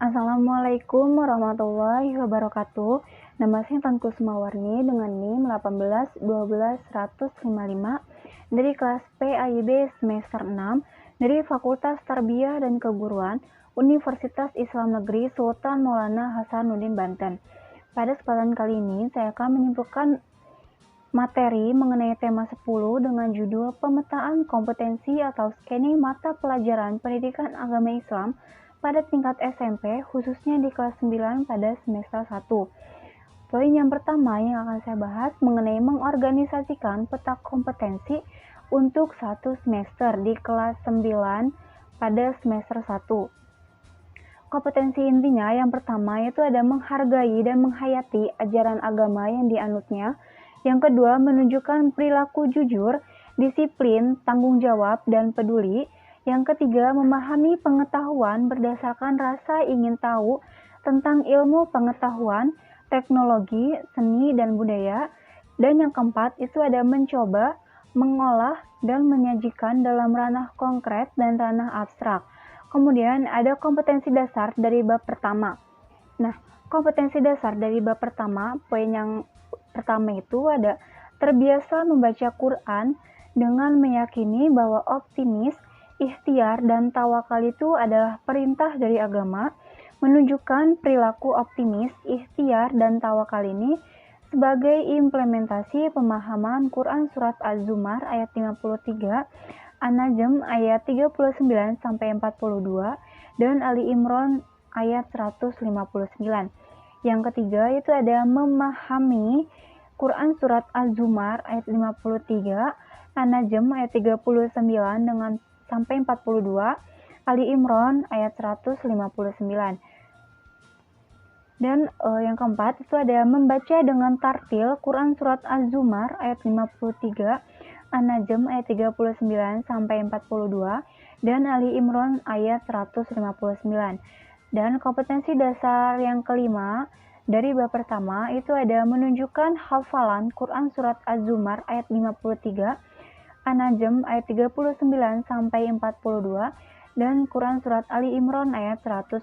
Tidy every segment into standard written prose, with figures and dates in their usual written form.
Assalamualaikum warahmatullahi wabarakatuh. Nama saya Tengku Sumawarni dengan NIM 18 12 155 dari kelas PAIB semester 6 dari Fakultas Tarbiyah dan Keguruan Universitas Islam Negeri Sultan Maulana Hasanuddin Banten. Pada kesempatan kali ini saya akan menyimpulkan materi mengenai tema 10 dengan judul Pemetaan Kompetensi atau Scanning Mata Pelajaran Pendidikan Agama Islam pada tingkat SMP, khususnya di kelas 9 pada semester 1. Poin yang pertama yang akan saya bahas mengenai mengorganisasikan peta kompetensi untuk satu semester di kelas 9 pada semester 1. Kompetensi intinya yang pertama yaitu ada menghargai dan menghayati ajaran agama yang dianutnya. Yang kedua, menunjukkan perilaku jujur, disiplin, tanggung jawab, dan peduli. Yang ketiga, memahami pengetahuan berdasarkan rasa ingin tahu tentang ilmu pengetahuan, teknologi, seni, dan budaya. Dan yang keempat, itu ada mencoba, mengolah, dan menyajikan dalam ranah konkret dan ranah abstrak. Kemudian ada kompetensi dasar dari bab pertama. Nah, kompetensi dasar dari bab pertama, poin yang pertama itu ada terbiasa membaca Quran dengan meyakini bahwa optimis, ikhtiar, dan tawakal itu adalah perintah dari agama, menunjukkan perilaku optimis, ikhtiar, dan tawakal ini sebagai implementasi pemahaman Quran Surat Az-Zumar ayat 53, An-Najm ayat 39-42, dan Ali Imran ayat 159. Yang ketiga itu ada memahami Quran Surat Az-Zumar ayat 53, An-Najm ayat 39 dengan sampai 42, Ali Imran ayat 159. Dan yang keempat itu ada membaca dengan tartil Quran Surat Az-Zumar ayat 53, An-Najm ayat 39 sampai 42, dan Ali Imran ayat 159. Dan kompetensi dasar yang kelima dari bab pertama itu ada menunjukkan hafalan Quran Surat Az-Zumar ayat 53, An-Najm ayat 39 sampai 42, dan Quran Surat Ali Imran ayat 159.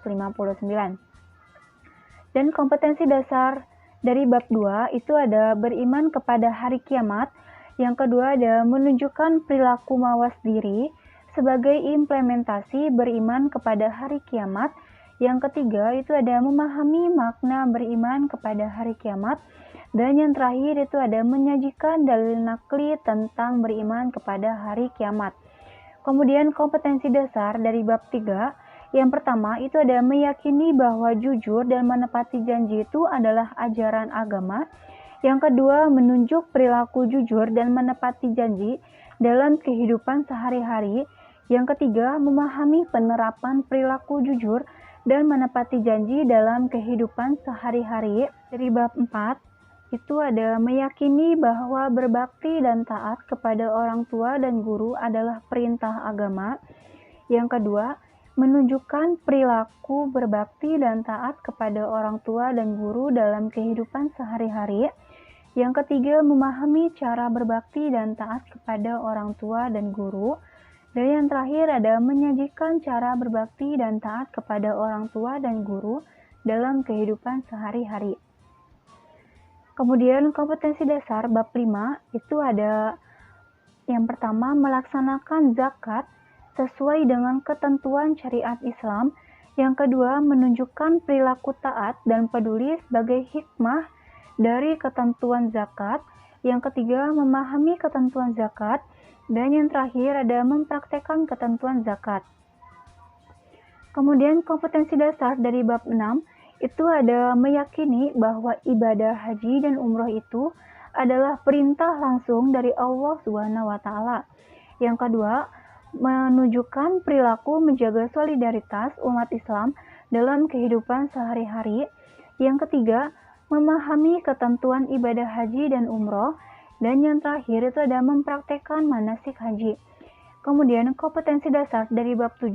Dan kompetensi dasar dari bab 2 itu ada beriman kepada hari kiamat. Yang kedua ada menunjukkan perilaku mawas diri sebagai implementasi beriman kepada hari kiamat. Yang ketiga itu ada memahami makna beriman kepada hari kiamat. Dan yang terakhir itu ada menyajikan dalil nakli tentang beriman kepada hari kiamat. Kemudian kompetensi dasar dari bab 3, yang pertama itu ada meyakini bahwa jujur dan menepati janji itu adalah ajaran agama. Yang kedua, menunjuk perilaku jujur dan menepati janji dalam kehidupan sehari-hari. Yang ketiga, memahami penerapan perilaku jujur dan menepati janji dalam kehidupan sehari-hari. Dari bab 4, itu ada meyakini bahwa berbakti dan taat kepada orang tua dan guru adalah perintah agama. Yang kedua, menunjukkan perilaku berbakti dan taat kepada orang tua dan guru dalam kehidupan sehari-hari. Yang ketiga, memahami cara berbakti dan taat kepada orang tua dan guru. Dan yang terakhir ada menyajikan cara berbakti dan taat kepada orang tua dan guru dalam kehidupan sehari-hari. Kemudian kompetensi dasar bab 5 itu ada yang pertama melaksanakan zakat sesuai dengan ketentuan syariat Islam. Yang kedua, menunjukkan perilaku taat dan peduli sebagai hikmah dari ketentuan zakat. Yang ketiga, memahami ketentuan zakat. Dan yang terakhir ada mempraktekkan ketentuan zakat. Kemudian kompetensi dasar dari bab 6 itu ada meyakini bahwa ibadah haji dan umroh itu adalah perintah langsung dari Allah Subhanahu wa taala. Yang kedua, menunjukkan perilaku menjaga solidaritas umat Islam dalam kehidupan sehari-hari. Yang ketiga, memahami ketentuan ibadah haji dan umroh. Dan yang terakhir itu ada mempraktekkan manasik haji. Kemudian kompetensi dasar dari bab 7,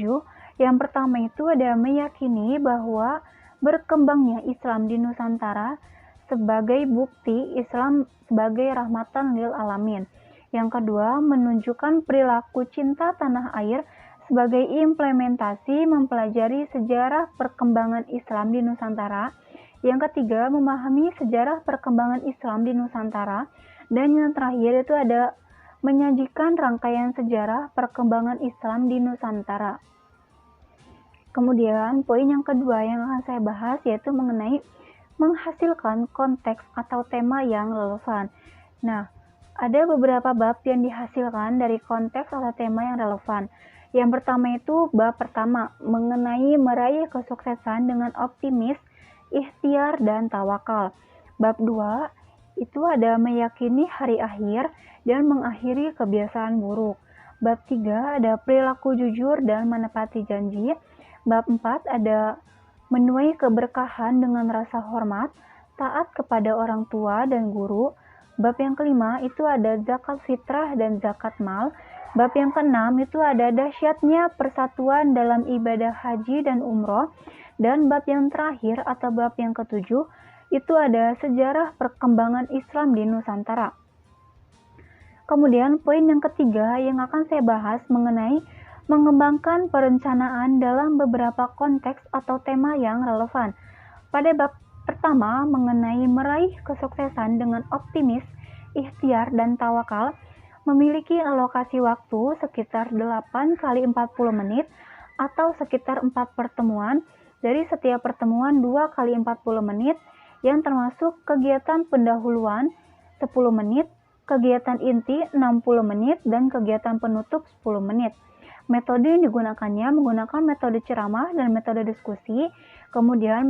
yang pertama itu ada meyakini bahwa berkembangnya Islam di Nusantara sebagai bukti Islam sebagai rahmatan lil alamin. Yang kedua, menunjukkan perilaku cinta tanah air sebagai implementasi mempelajari sejarah perkembangan Islam di Nusantara. Yang ketiga, memahami sejarah perkembangan Islam di Nusantara. Dan yang terakhir itu ada menyajikan rangkaian sejarah perkembangan Islam di Nusantara. Kemudian, poin yang kedua yang akan saya bahas yaitu mengenai menghasilkan konteks atau tema yang relevan. Nah, ada beberapa bab yang dihasilkan dari konteks atau tema yang relevan. Yang pertama itu bab pertama, mengenai meraih kesuksesan dengan optimis, ikhtiar, dan tawakal. Bab 2 itu ada meyakini hari akhir dan mengakhiri kebiasaan buruk. Bab 3 ada perilaku jujur dan menepati janji. Bab 4 ada menuai keberkahan dengan rasa hormat, taat kepada orang tua dan guru. Bab yang kelima itu ada zakat fitrah dan zakat mal. Bab yang keenam itu ada dahsyatnya persatuan dalam ibadah haji dan umroh. Dan bab yang terakhir atau bab yang ketujuh itu ada sejarah perkembangan Islam di Nusantara. Kemudian poin yang ketiga yang akan saya bahas mengenai mengembangkan perencanaan dalam beberapa konteks atau tema yang relevan. Pada bab pertama mengenai meraih kesuksesan dengan optimis, ikhtiar, dan tawakal, memiliki alokasi waktu sekitar 8 kali 40 menit atau sekitar 4 pertemuan, dari setiap pertemuan 2 kali 40 menit yang termasuk kegiatan pendahuluan 10 menit, kegiatan inti 60 menit, dan kegiatan penutup 10 menit. Metode yang digunakannya menggunakan metode ceramah dan metode diskusi. Kemudian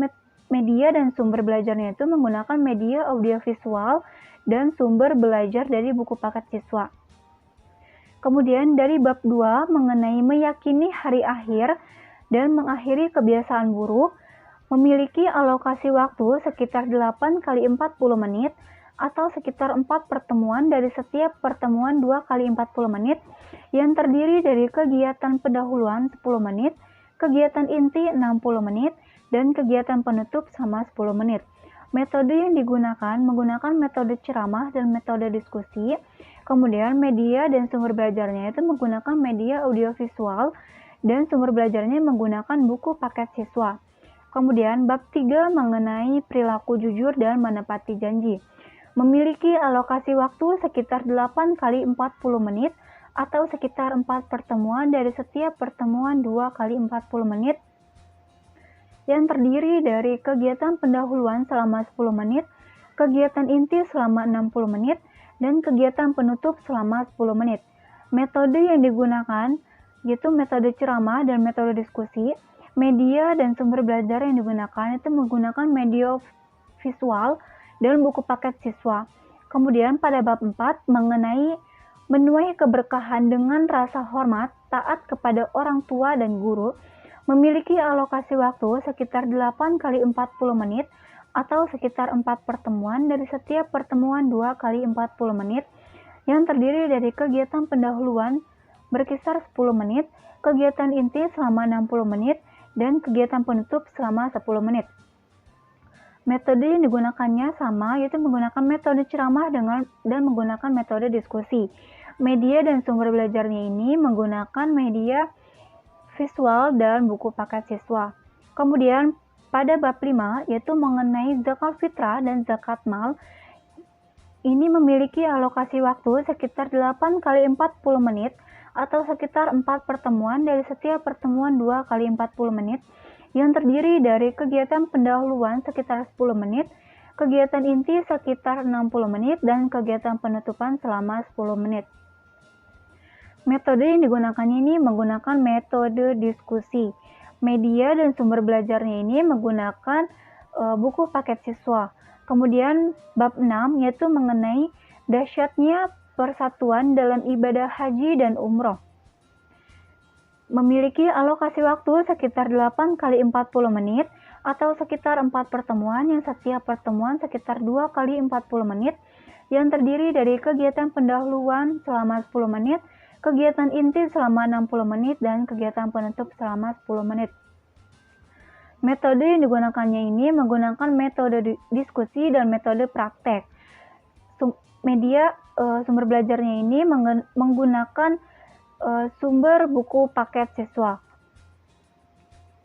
media dan sumber belajarnya itu menggunakan media audiovisual dan sumber belajar dari buku paket siswa. Kemudian dari bab 2 mengenai meyakini hari akhir dan mengakhiri kebiasaan buruk, memiliki alokasi waktu sekitar 8 kali 40 menit atau sekitar 4 pertemuan, dari setiap pertemuan 2 kali 40 menit yang terdiri dari kegiatan pendahuluan 10 menit, kegiatan inti 60 menit, dan kegiatan penutup sama 10 menit. Metode yang digunakan menggunakan metode ceramah dan metode diskusi. Kemudian media dan sumber belajarnya itu menggunakan media audiovisual dan sumber belajarnya menggunakan buku paket siswa. Kemudian bab 3 mengenai perilaku jujur dan menepati janji. Memiliki alokasi waktu sekitar 8 kali 40 menit atau sekitar 4 pertemuan, dari setiap pertemuan 2 kali 40 menit yang terdiri dari kegiatan pendahuluan selama 10 menit, kegiatan inti selama 60 menit, dan kegiatan penutup selama 10 menit. Metode yang digunakan yaitu metode ceramah dan metode diskusi. Media dan sumber belajar yang digunakan itu menggunakan media visual dan buku paket siswa. Kemudian pada bab 4 mengenai menuai keberkahan dengan rasa hormat, taat kepada orang tua dan guru, memiliki alokasi waktu sekitar 8 kali 40 menit atau sekitar 4 pertemuan, dari setiap pertemuan 2 kali 40 menit yang terdiri dari kegiatan pendahuluan berkisar 10 menit, kegiatan inti selama 60 menit, dan kegiatan penutup selama 10 menit. Metode yang digunakannya sama, yaitu menggunakan metode ceramah dan menggunakan metode diskusi. Media dan sumber belajarnya ini menggunakan media visual dan buku paket siswa. Kemudian pada bab 5 yaitu mengenai zakat fitrah dan zakat mal, ini memiliki alokasi waktu sekitar 8 kali 40 menit atau sekitar 4 pertemuan, dari setiap pertemuan 2 kali 40 menit yang terdiri dari kegiatan pendahuluan sekitar 10 menit, kegiatan inti sekitar 60 menit, dan kegiatan penutupan selama 10 menit. Metode yang digunakan ini menggunakan metode diskusi. Media dan sumber belajarnya ini menggunakan buku paket siswa. Kemudian bab 6 yaitu mengenai dahsyatnya persatuan dalam ibadah haji dan umroh. Memiliki alokasi waktu sekitar 8 kali 40 menit atau sekitar 4 pertemuan yang setiap pertemuan sekitar 2 kali 40 menit yang terdiri dari kegiatan pendahuluan selama 10 menit, kegiatan inti selama 60 menit, dan kegiatan penutup selama 10 menit. Metode yang digunakannya ini menggunakan metode diskusi dan metode praktek. Media sumber belajarnya ini menggunakan sumber buku paket siswa.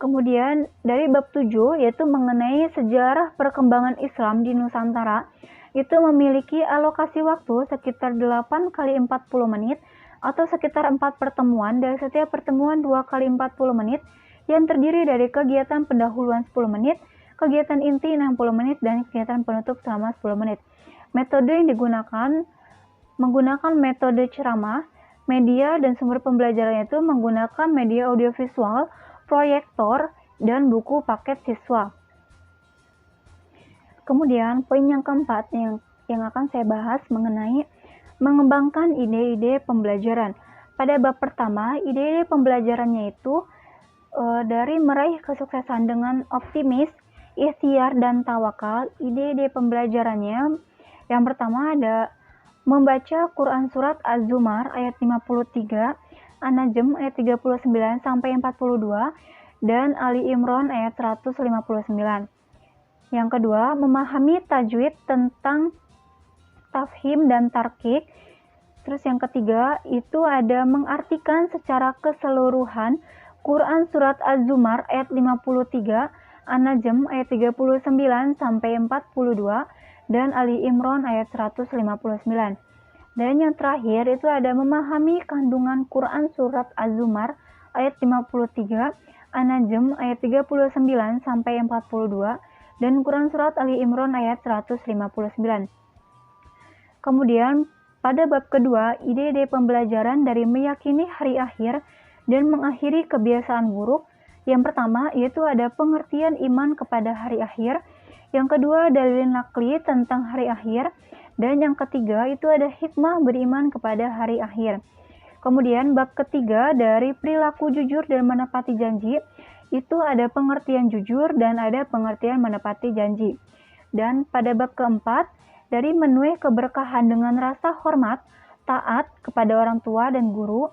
Kemudian dari bab 7 yaitu mengenai sejarah perkembangan Islam di Nusantara, itu memiliki alokasi waktu sekitar 8 kali 40 menit atau sekitar 4 pertemuan, dari setiap pertemuan 2 kali 40 menit yang terdiri dari kegiatan pendahuluan 10 menit, kegiatan inti 60 menit, dan kegiatan penutup selama 10 menit. Metode yang digunakan menggunakan metode ceramah, media dan sumber pembelajarannya itu menggunakan media audiovisual, proyektor, dan buku paket siswa. Kemudian poin yang keempat yang akan saya bahas mengenai mengembangkan ide-ide pembelajaran. Pada bab pertama, ide-ide pembelajarannya itu dari meraih kesuksesan dengan optimis, ikhtiar, dan tawakal. Ide-ide pembelajarannya yang pertama ada membaca Quran Surat Az-Zumar ayat 53, An-Najm ayat 39 sampai 42, dan Ali Imran ayat 159. Yang kedua, memahami tajwid tentang tafhim dan tarkik. Terus yang ketiga, itu ada mengartikan secara keseluruhan Quran Surat Az-Zumar ayat 53, An-Najm ayat 39 sampai 42, dan Ali Imran ayat 159. Dan yang terakhir itu ada memahami kandungan Quran Surat Az-Zumar ayat 53, An-Najm ayat 39 sampai 42, dan Quran Surat Ali Imran ayat 159. Kemudian pada bab kedua, ide-ide pembelajaran dari meyakini hari akhir dan mengakhiri kebiasaan buruk. Yang pertama yaitu ada pengertian iman kepada hari akhir, yang kedua dalil nakli tentang hari akhir, dan yang ketiga itu ada hikmah beriman kepada hari akhir. Kemudian bab ketiga dari perilaku jujur dan menepati janji, itu ada pengertian jujur dan ada pengertian menepati janji. Dan pada bab keempat dari menuai keberkahan dengan rasa hormat, taat kepada orang tua dan guru.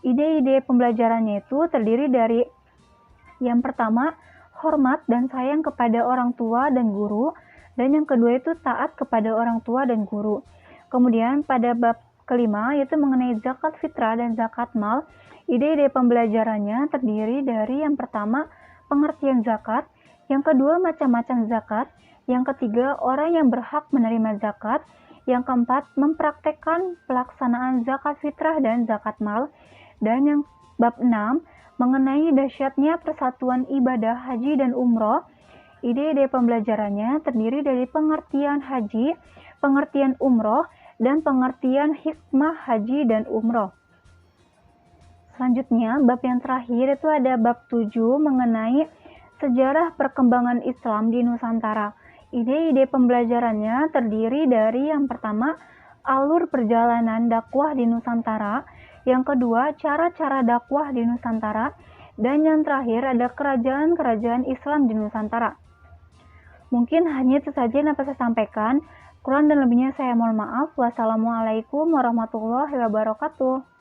Ide-ide pembelajarannya itu terdiri dari yang pertama, hormat dan sayang kepada orang tua dan guru, dan yang kedua itu taat kepada orang tua dan guru. Kemudian pada bab kelima yaitu mengenai zakat fitrah dan zakat mal. Ide-ide pembelajarannya terdiri dari yang pertama, pengertian zakat, yang kedua macam-macam zakat, yang ketiga orang yang berhak menerima zakat, yang keempat mempraktekkan pelaksanaan zakat fitrah dan zakat mal, dan yang bab 6 mengenai dahsyatnya persatuan ibadah haji dan umroh. Ide-ide pembelajarannya terdiri dari pengertian haji, pengertian umroh, dan pengertian hikmah haji dan umroh. Selanjutnya, bab yang terakhir itu ada bab 7 mengenai sejarah perkembangan Islam di Nusantara. Ide-ide pembelajarannya terdiri dari yang pertama, alur perjalanan dakwah di Nusantara, yang kedua, cara-cara dakwah di Nusantara, dan yang terakhir ada kerajaan-kerajaan Islam di Nusantara. Mungkin hanya itu saja yang dapat saya sampaikan. Kurang dan lebihnya saya mohon maaf. Wassalamualaikum warahmatullahi wabarakatuh.